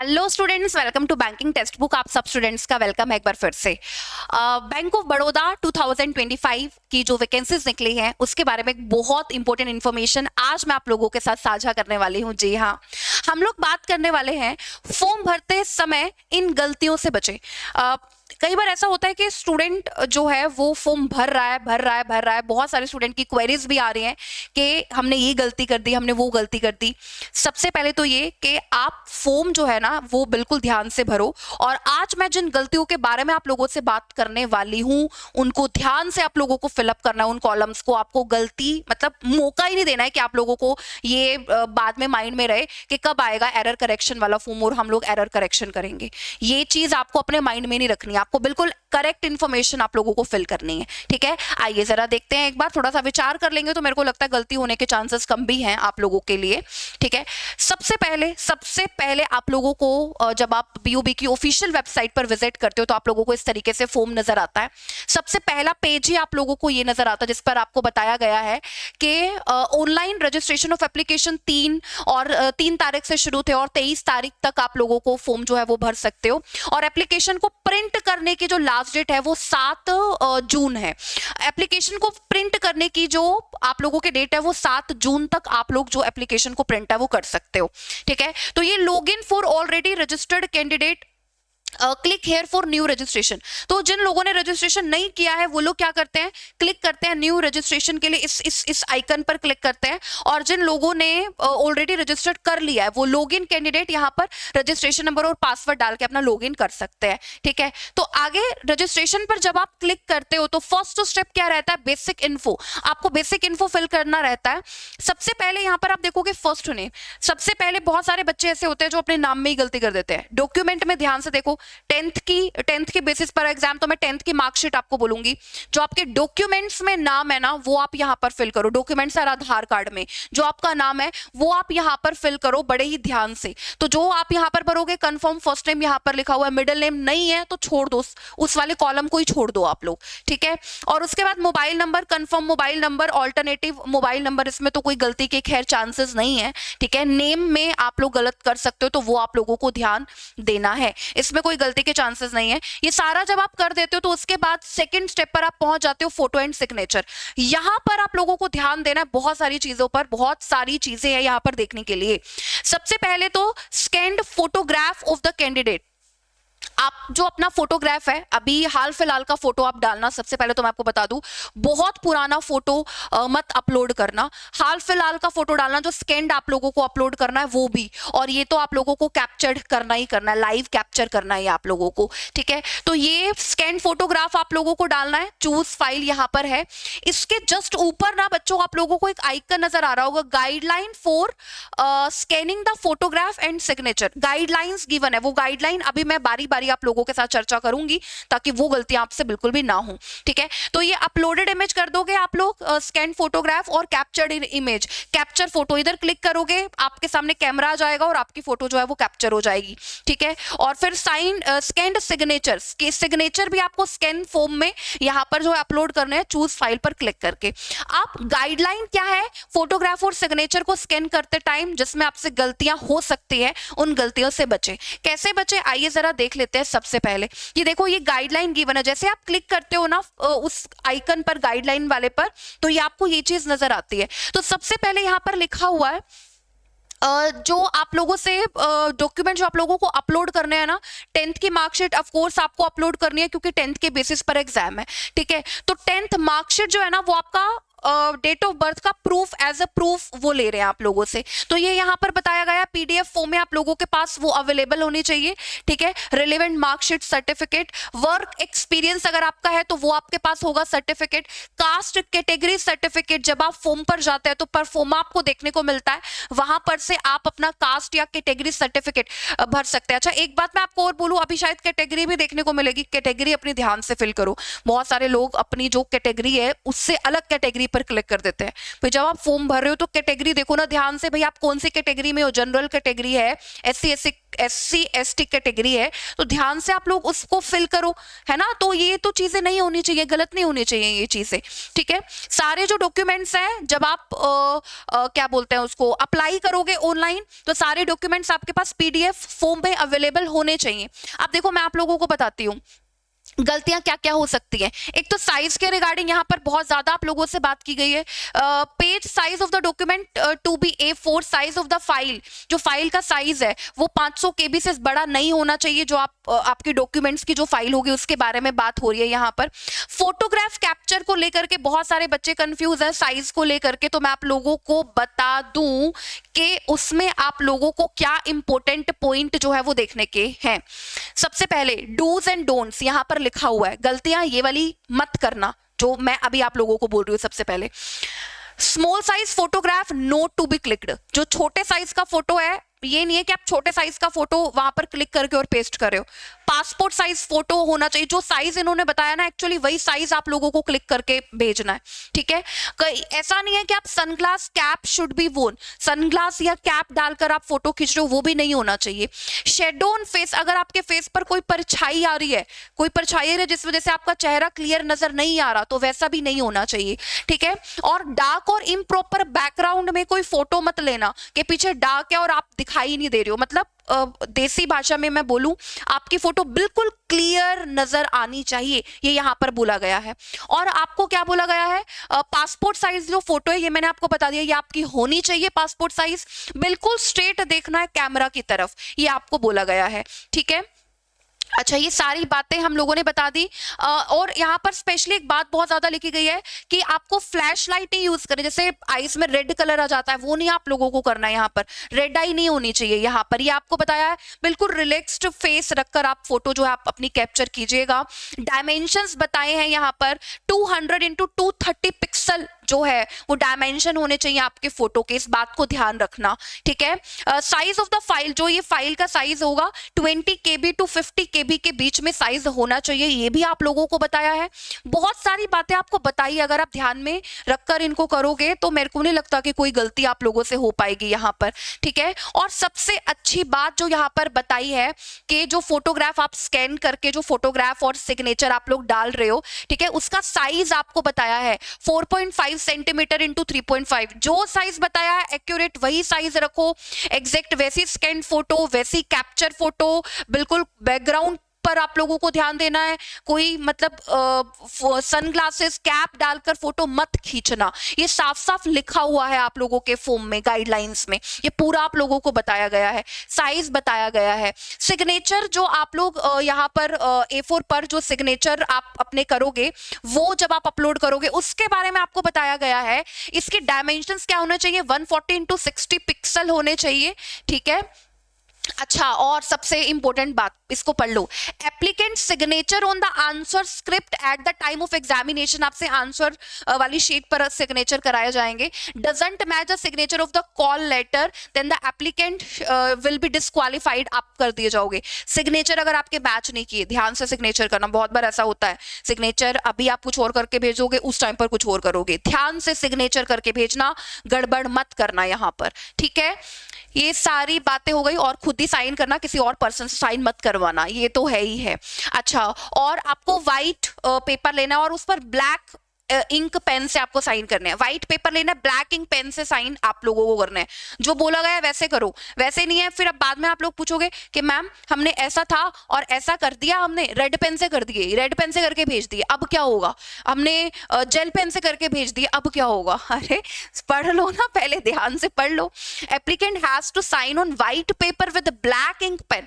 Hello students, welcome to banking text book. आप सब students का वेलकम है एक बार फिर से। बैंक ऑफ बड़ौदा 2025 की जो वैकेंसीज निकली हैं उसके बारे में एक बहुत इंपॉर्टेंट इन्फॉर्मेशन आज मैं आप लोगों के साथ साझा करने वाली हूं। जी हाँ, हम लोग बात करने वाले हैं फॉर्म भरते समय इन गलतियों से बचे। कई बार ऐसा होता है कि स्टूडेंट जो है वो फॉर्म भर रहा है। बहुत सारे स्टूडेंट की क्वेरीज भी आ रही हैं कि हमने ये गलती कर दी, हमने वो गलती कर दी। सबसे पहले तो ये कि आप फॉर्म जो है ना वो बिल्कुल ध्यान से भरो, और आज मैं जिन गलतियों के बारे में आप लोगों से बात करने वाली हूं उनको ध्यान से आप लोगों को फिलअप करना है। उन कॉलम्स को आपको गलती मतलब मौका ही नहीं देना है कि आप लोगों को ये बाद में माइंड में रहे कि कब आएगा एरर करेक्शन वाला फॉर्म और हम लोग एरर करेक्शन करेंगे। ये चीज आपको अपने माइंड में नहीं रखनी है, आपको बिल्कुल करेक्ट इन्फॉर्मेशन आप लोगों को फिल करनी है। ठीक है, आइए जरा देखते हैं, एक बार थोड़ा सा विचार कर लेंगे तो मेरे को लगता है गलती होने के चांसेस कम भी हैं आप लोगों के लिए। ठीक है, सबसे पहले आप लोगों को जब आप बीओबी की ऑफिशियल वेबसाइट पर विजिट करते हो तो आप लोगों को इस तरीके से फॉर्म नजर आता है। सबसे पहला पेज ही आप लोगों को ये नजर आता है जिस पर आपको बताया गया है कि ऑनलाइन रजिस्ट्रेशन ऑफ एप्लीकेशन 3 तारीख से शुरू थे और 23 तारीख तक आप लोगों को फॉर्म जो है वो भर सकते हो। और एप्लीकेशन को प्रिंट करने की जो लास्ट डेट है वो 7 जून है। एप्लीकेशन को प्रिंट करने की जो आप लोगों की डेट है वो 7 जून तक आप लोग जो एप्लीकेशन को प्रिंट है वो कर सकते हो। ठीक है, तो ये login for already registered candidate, click here for new registration. तो जिन लोगों ने रजिस्ट्रेशन नहीं किया है वो लोग क्या करते हैं, क्लिक करते हैं न्यू रजिस्ट्रेशन के लिए, इस आइकन पर क्लिक करते हैं। और जिन लोगों ने ऑलरेडी रजिस्टर्ड कर लिया है वो लॉगिन कैंडिडेट यहाँ पर रजिस्ट्रेशन नंबर और पासवर्ड डाल के अपना लॉगिन कर सकते हैं। ठीक है, तो आगे रजिस्ट्रेशन पर जब आप क्लिक करते हो तो फर्स्ट स्टेप क्या रहता है, बेसिक इन्फो। आपको बेसिक इन्फो फिल करना रहता है। सबसे पहले यहाँ पर आप देखोगे फर्स्ट नेम। सबसे पहले बहुत सारे बच्चे ऐसे होते हैं जो अपने नाम में ही गलती कर देते हैं। डॉक्यूमेंट में ध्यान से देखो, 10th की बेसिस पर एग्जाम, तो मैं 10th की मार्कशीट आपको बोलूंगी। जो आपके डॉक्यूमेंट्स में नाम है ना वो आप यहां पर फिल करो। डॉक्यूमेंट्स और आधार कार्ड में जो आपका नाम है वो आप यहां पर फिल करो बड़े ही ध्यान से। तो जो आप यहां पर भरोगे, कंफर्म फर्स्ट नेम यहां पर लिखा हुआ है, मिडिल नेम नहीं है तो छोड़ दो, उस वाले कॉलम को ही छोड़ दो आप लोग। ठीक है, और उसके बाद mobile number, confirm mobile number, alternative mobile number, इसमें तो कोई गलती के खैर चांसेस नहीं है। ठीक है, नेम में आप लोग गलत कर सकते हो तो वो आप लोगों को ध्यान देना है, इसमें कोई गलती के चांसेस नहीं है। ये सारा जब आप कर देते हो तो उसके बाद सेकंड स्टेप पर आप पहुंच जाते हो, फोटो एंड सिग्नेचर। यहां पर आप लोगों को ध्यान देना है बहुत सारी चीजों पर, बहुत सारी चीजें हैं यहां पर देखने के लिए। सबसे पहले तो scanned photograph of the candidate. आप जो अपना फोटोग्राफ है अभी हाल फिलहाल का फोटो आप डालना। सबसे पहले तो मैं आपको बता दूं, बहुत पुराना फोटो मत अपलोड करना, हाल फिलहाल का फोटो डालना। जो स्कैन्ड आप लोगों को अपलोड करना है वो भी, और ये तो आप लोगों को कैप्चर्ड करना ही करना है, लाइव कैप्चर करना है आप लोगों को। ठीक है, तो ये स्कैन्ड फोटोग्राफ आप लोगों को डालना है। चूज फाइल यहां पर है, इसके जस्ट ऊपर ना बच्चों आप लोगों को एक आइकन नजर आ रहा होगा, guideline for scanning the photograph and signature. Guidelines given है, वो गाइडलाइन अभी मैं बारी बारी आप लोगों के साथ चर्चा करूंगी ताकि वो गलतियां आपसे बिल्कुल भी ना हो। ठीक है, तो ये अपलोडेड इमेज कर दोगे आप लोग, स्कैन फोटोग्राफ और कैप्चर्ड इमेज, कैप्चर फोटो, इधर क्लिक करोगे आपके सामने कैमरा आ जाएगा और आपकी फोटो जो है वो कैप्चर हो जाएगी। ठीक है, और फिर साइन स्कैन्ड सिग्नेचर्स के सिग्नेचर भी आपको स्कैन फॉर्म में यहां पर जो है अपलोड करने हैं, चूज फाइल पर क्लिक करके। आप गाइडलाइन क्या है, फोटोग्राफ और सिग्नेचर को स्कैन करते टाइम जिसमें आपसे गलतियां हो सकती है उन गलतियों से बचे। कैसे बचे आइए जरा देख लेते हैं। सबसे पहले ये देखो, ये गाइडलाइन गिवन है, जैसे आप क्लिक करते हो ना उस आइकन पर गाइडलाइन वाले पर तो ये आपको ये चीज नजर आती है। तो सबसे पहले यहां पर लिखा हुआ है जो आप लोगों से डॉक्यूमेंट जो आप लोगों को अपलोड करने हैं ना, 10th की मार्कशीट ऑफ कोर्स आपको अपलोड करनी है क्योंकि 10th के बेसिस पर एग्जाम है। ठीक है, तो 10th मार्कशीट जो है ना वो आपका डेट ऑफ बर्थ का प्रूफ, एज अ प्रूफ वो ले रहे हैं आप लोगों से। तो ये यहाँ पर बताया गया पीडीएफ फॉर्म में आप लोगों के पास वो अवेलेबल होनी चाहिए। ठीक है, relevant marksheet, certificate, work experience अगर आपका है तो वो आपके पास होगा सर्टिफिकेट, कास्ट कैटेगरी सर्टिफिकेट। जब आप फॉर्म पर जाते हैं तो परफॉर्मा आपको देखने को मिलता है, वहां पर से आप अपना कास्ट या कैटेगरी सर्टिफिकेट भर सकते हैं। अच्छा, एक बात मैं आपको और बोलूं, अभी शायद कैटेगरी भी देखने को मिलेगी, कैटेगरी अपनी ध्यान से फिल करो। बहुत सारे लोग अपनी जो कैटेगरी है उससे अलग कैटेगरी पर क्लिक कर देते हैं। फिर जब आप फॉर्म भर रहे हो तो कैटेगरी देखो ना ध्यान से, भाई आप कौन सी कैटेगरी में हो, जनरल कैटेगरी है, SC ST कैटेगरी है, तो ध्यान से आप लोग उसको फिल करो, है ना। तो ये तो चीजें नहीं होनी चाहिए, गलत नहीं होनी चाहिए ये चीजें, ठीक है। सारे जो डॉक्यूमेंट्स हैं जब आप क्या बोलते हैं उसको अप्लाई करोगे ऑनलाइन, तो सारे डॉक्यूमेंट्स आपके पास PDF फॉर्म में अवेलेबल होने चाहिए। अब देखो मैं आप लोगों को बताती हूँ गलतियां क्या क्या हो सकती है। एक तो साइज के रिगार्डिंग यहाँ पर बहुत ज्यादा आप लोगों से बात की गई है। Page size of the document to be A4, size of the file, जो फाइल का साइज है वो 500 KB से बड़ा नहीं होना चाहिए। जो आपके डॉक्यूमेंट्स की जो फाइल होगी उसके बारे में बात हो रही है यहाँ पर। फोटोग्राफ कैप्चर को लेकर के बहुत सारे बच्चे कंफ्यूज है साइज को लेकर के, तो मैं आप लोगों को बता दूं कि उसमें आप लोगों को क्या इंपॉर्टेंट पॉइंट जो है वो देखने के हैं। सबसे पहले डूज एंड डोंट्स यहाँ पर लिखा हुआ है, गलतियां ये वाली मत करना जो मैं अभी आप लोगों को बोल रही हूँ। सबसे पहले small size photograph not to be clicked, जो छोटे साइज का फोटो है ये नहीं है कि आप छोटे साइज का फोटो वहां पर क्लिक करके और पेस्ट कर रहे हो। पासपोर्ट साइज फोटो होना चाहिए, जो साइज इन्होंने बताया ना एक्चुअली वही साइज आप लोगों को क्लिक करके भेजना है, ठीक है। ऐसा नहीं है कि आप सनग्लास कैप शुड बी वोन, सनग्लास या कैप डालकर आप फोटो खींच रहे हो, वो भी नहीं होना चाहिए। शेडो ऑन फेस, अगर आपके फेस पर कोई परछाई आ रही है, कोई परछाई आ रही है जिस वजह से आपका चेहरा क्लियर नजर नहीं आ रहा, तो वैसा भी नहीं होना चाहिए, ठीक है। और डार्क और इम्प्रॉपर बैकग्राउंड में कोई फोटो मत लेना कि पीछे डार्क है और आप दिखाई नहीं दे रहे हो, मतलब देसी भाषा में मैं बोलूं आपकी फोटो बिल्कुल क्लियर नजर आनी चाहिए, ये यहां पर बोला गया है। और आपको क्या बोला गया है, पासपोर्ट साइज जो फोटो है ये मैंने आपको बता दिया, ये आपकी होनी चाहिए पासपोर्ट साइज, बिल्कुल स्ट्रेट देखना है कैमरा की तरफ, ये आपको बोला गया है, ठीक है। अच्छा, ये सारी बातें हम लोगों ने बता दी। और यहाँ पर स्पेशली एक बात बहुत ज्यादा लिखी गई है कि आपको फ्लैश लाइट नहीं यूज करें, जैसे आईज में रेड कलर आ जाता है वो नहीं आप लोगों को करना है। यहाँ पर रेड आई नहीं होनी चाहिए, यहाँ पर ये आपको बताया है। बिल्कुल रिलैक्स्ड फेस रखकर आप फोटो जो है आप अपनी कैप्चर कीजिएगा। डायमेंशंस बताए हैं यहाँ पर 200x230 पिक्सल जो है वो डायमेंशन होने चाहिए आपके फोटो के, इस बात को ध्यान रखना, ठीक है। साइज ऑफ द फाइल, जो ये फाइल का साइज होगा 20 KB to 50 KB के बीच में साइज होना चाहिए, ये भी आप लोगों को बताया है। बहुत सारी बातें आपको बताई, अगर आप ध्यान में रखकर इनको करोगे तो मेरे को नहीं लगता कि कोई गलती आप लोगों से हो पाएगी यहाँ पर, ठीक है। और सबसे अच्छी बात जो यहाँ पर बताई है कि जो फोटोग्राफ आप स्कैन करके जो फोटोग्राफ और सिग्नेचर आप लोग डाल रहे हो, ठीक है, उसका साइज आपको बताया है 4.5 सेंटीमीटर इंटू 3.5। जो साइज बताया है एक्यूरेट वही साइज रखो, एग्जैक्ट वैसी स्कैन फोटो, वैसी कैप्चर फोटो, बिल्कुल बैकग्राउंड पर आप लोगों को ध्यान देना है। कोई मतलब सनग्लासेस कैप डालकर फोटो मत खींचना, ये साफ साफ लिखा हुआ है आप लोगों के फॉर्म में, गाइडलाइंस में, ये पूरा आप लोगों को बताया गया है, साइज बताया गया है। सिग्नेचर जो आप लोग यहाँ पर A4 पर जो सिग्नेचर आप अपने करोगे वो जब आप अपलोड करोगे उसके बारे में आपको बताया गया है। इसके डायमेंशंस क्या होने चाहिए, 140x60 पिक्सल होने चाहिए, ठीक है। अच्छा, और सबसे इंपॉर्टेंट बात, इसको पढ़ लो। Applicant signature on the answer script at the time of examination, आपसे आंसर वाली शीट पर सिग्नेचर कराए जाएंगे। Doesn't match the signature of the call letter then the applicant will be disqualified, आप कर दिए जाओगे। सिग्नेचर अगर आपके मैच नहीं किए, ध्यान से सिग्नेचर करना, बहुत बार ऐसा होता है सिग्नेचर अभी आप कुछ और करके भेजोगे, उस टाइम पर कुछ और करोगे, ध्यान से सिग्नेचर करके भेजना, गड़बड़ मत करना यहाँ पर, ठीक है। ये सारी बातें हो गई। और खुद ही साइन करना, किसी और पर्सन से साइन मत करवाना, ये तो है ही है। अच्छा, और आपको व्हाइट पेपर लेना है और उस पर ब्लैक इंक पेन से आपको साइन करने हैं। व्हाइट पेपर लेना है, ब्लैक इंक पेन से साइन आप लोगों को करना है। जो बोला गया है वैसे करो, वैसे नहीं है फिर अब बाद में आप लोग पूछोगे कि मैम हमने ऐसा था और ऐसा कर दिया, हमने रेड पेन से कर दिए, रेड पेन से करके भेज दिए, अब क्या होगा, हमने जेल पेन से करके भेज दिए, अब क्या होगा। अरे पढ़ लो ना, पहले ध्यान से पढ़ लो। Applicant has to sign on white paper with black ink pen,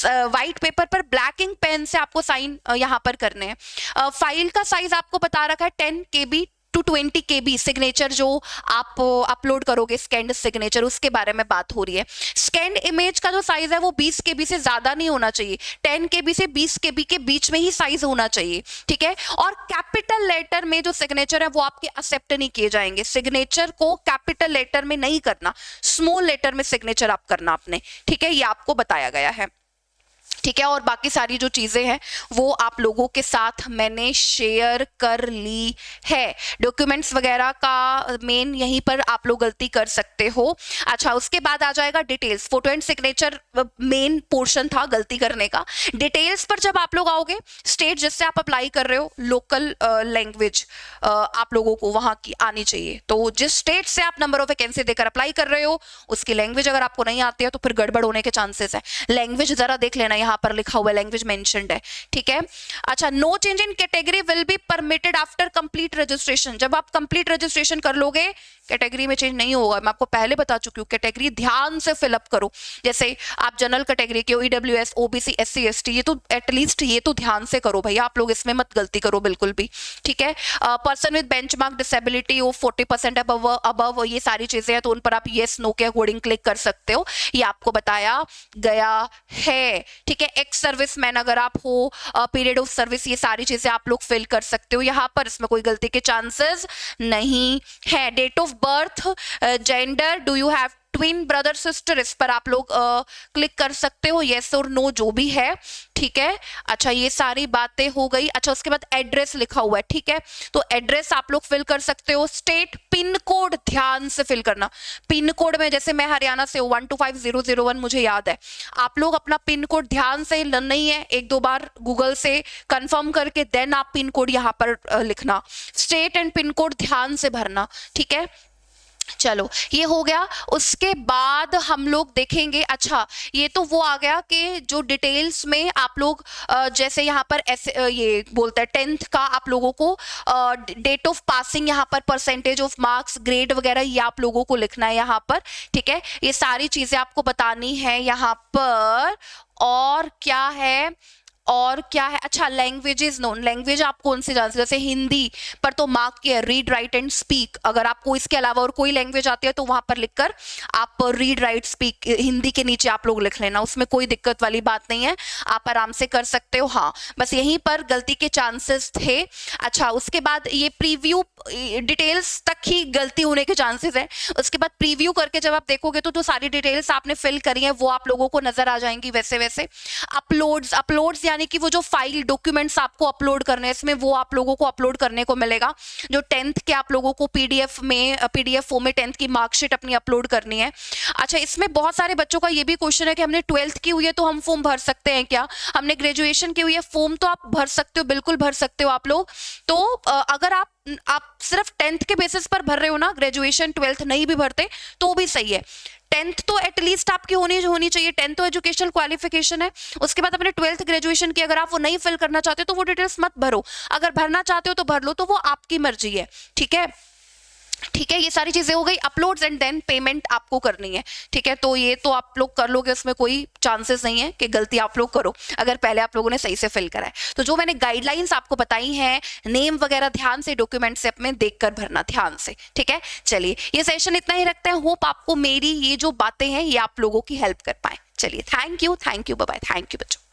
white paper पर ब्लैक इंक पेन से आपको साइन यहाँ पर करने हैं। फाइल का साइज आपको बता रखा है 10 KB to 20 KB सिग्नेचर जो आप अपलोड करोगे, स्कैंड सिग्नेचर, उसके बारे में बात हो रही है। स्कैंड इमेज का जो साइज है वो 20 KB से ज्यादा नहीं होना चाहिए, 10 KB से 20 KB के बीच में ही साइज होना चाहिए, ठीक है। और कैपिटल लेटर में जो सिग्नेचर है वो आपके एक्सेप्ट नहीं किए जाएंगे, सिग्नेचर को कैपिटल लेटर में नहीं करना, स्मॉल लेटर में सिग्नेचर आप करना अपने, ठीक है, ये आपको बताया गया है। ठीक है, और बाकी सारी जो चीज़ें हैं वो आप लोगों के साथ मैंने शेयर कर ली है। डॉक्यूमेंट्स वगैरह का मेन यहीं पर आप लोग गलती कर सकते हो। अच्छा, उसके बाद आ जाएगा details. Photo and signature main portion था गलती करने का। डिटेल्स पर जब आप लोग आओगे, स्टेट जिससे आप अप्लाई कर रहे हो, लोकल लैंग्वेज आप लोगों को वहाँ की आनी चाहिए। तो जिस स्टेट से आप नंबर ऑफ वैकेंसी देकर अप्लाई कर रहे हो, उसकी लैंग्वेज अगर आपको नहीं आती है तो फिर गड़बड़ होने के चांसेस है। लैंग्वेज जरा देख लेना, यहाँ पर लिखा हुआ लैंग्वेज मेंशन्ड है। ठीक है। अच्छा, no change in category will be permitted after complete registration. जब आप कंप्लीट रजिस्ट्रेशन कर लोगे, कैटेगरी में चेंज नहीं होगा। मैं आपको पहले बता चुकी हूँ, कैटेगरी ध्यान से फिलअप करो। जैसे आप जनरल कैटेगरी के हो, ईडब्ल्यूएस, ओबीसी, एससी, एसटी, ये तो एटलीस्ट ये तो ध्यान से करो भैया, आप लोग इसमें मत गलती करो बिल्कुल भी। ठीक है। पर्सन विद बेंचमार्क डिसेबिलिटी हो 40% अबव, ये सारी चीजें हैं तो उन पर आप येस नो के अकॉर्डिंग क्लिक कर सकते हो, ये आपको बताया गया है। ठीक है। एक्स सर्विसमैन अगर आप हो, पीरियड ऑफ सर्विस, ये सारी चीजें आप लोग फिल कर सकते हो यहाँ पर, इसमें कोई गलती के चांसेस नहीं है। Date of birth, gender, do you have twin brother sister, इस पर आप लोग क्लिक कर सकते हो, येस और नो जो भी है। ठीक है। अच्छा, ये सारी बातें हो गई। अच्छा, उसके बाद एड्रेस लिखा हुआ है। ठीक है, तो एड्रेस आप लोग फिल कर सकते हो। स्टेट, पिन कोड ध्यान से फिल करना। पिन कोड में जैसे मैं हरियाणा से 125001 मुझे याद है, आप लोग अपना पिन कोड ध्यान से, नहीं है एक दो बार गूगल से कंफर्म करके देन आप पिन कोड यहाँ पर लिखना। स्टेट एंड पिन कोड ध्यान से भरना। ठीक है। चलो, ये हो गया। उसके बाद हम लोग देखेंगे, अच्छा ये तो वो आ गया कि जो डिटेल्स में आप लोग जैसे यहाँ पर ऐसे ये बोलता है 10th का आप लोगों को डेट ऑफ पासिंग, यहाँ पर परसेंटेज ऑफ मार्क्स, ग्रेड वगैरह, ये आप लोगों को लिखना है यहाँ पर। ठीक है, ये सारी चीजें आपको बतानी है यहाँ पर। और क्या है, और क्या है, अच्छा लैंग्वेजेस नोन, लैंग्वेज आप कौन सी जानते हो, जैसे हिंदी पर तो मार्क किया रीड राइट एंड स्पीक। अगर आपको इसके अलावा और कोई लैंग्वेज आती है तो वहां पर लिखकर आप रीड राइट स्पीक हिंदी के नीचे आप लोग लिख लेना, उसमें कोई दिक्कत वाली बात नहीं है, आप आराम से कर सकते हो। हाँ, बस यहीं पर गलती के चांसेस थे। अच्छा, उसके बाद ये प्रीव्यू डिटेल्स तक ही गलती होने के चांसेस है। उसके बाद प्रीव्यू करके जब आप देखोगे तो सारी डिटेल्स आपने फिल करी है वो आप लोगों को नजर आ जाएंगी वैसे वैसे। अपलोड्स यानी कि वो जो फाइल डॉक्यूमेंट्स आपको अपलोड करने हैं, इसमें वो आप लोगों को अपलोड करने को मिलेगा। जो 10th के आप लोगों को पीडीएफ फॉर्म में 10th की मार्कशीट अपनी अपलोड करनी है। अच्छा, इसमें बहुत सारे बच्चों का ये भी क्वेश्चन है कि हमने 12th की हुई है तो हम फॉर्म भर सकते हैं क्या, हमने ग्रेजुएशन की हुई है, फॉर्म तो आप भर सकते हो, बिल्कुल भर सकते हो आप लोग। तो अगर आप सिर्फ 10th के बेसिस पर भर रहे हो ना, ग्रेजुएशन 12th नहीं भी भरते तो भी सही है। 10th तो एटलीस्ट आपकी होनी चाहिए, 10th तो एजुकेशनल क्वालिफिकेशन है। उसके बाद अपने 12th ग्रेजुएशन की अगर आप वो नहीं फिल करना चाहते तो वो डिटेल्स मत भरो, अगर भरना चाहते हो तो भर लो, तो वो आपकी मर्जी है। ठीक है। ठीक है, ये सारी चीजें हो गई। अपलोड्स एंड देन पेमेंट आपको करनी है। ठीक है, तो ये तो आप लोग कर लोगे, उसमें कोई चांसेस नहीं है कि गलती आप लोग करो अगर पहले आप लोगों ने सही से फिल करा है। तो जो मैंने गाइडलाइंस आपको बताई हैं, नेम वगैरह ध्यान से डॉक्यूमेंट से अपने देखकर भरना ध्यान से। ठीक है, चलिए ये सेशन इतना ही रखते हैं। होप आपको मेरी ये जो बातें हैं ये आप लोगों की हेल्प कर पाए। चलिए, thank you bye bye, thank you बच्चों।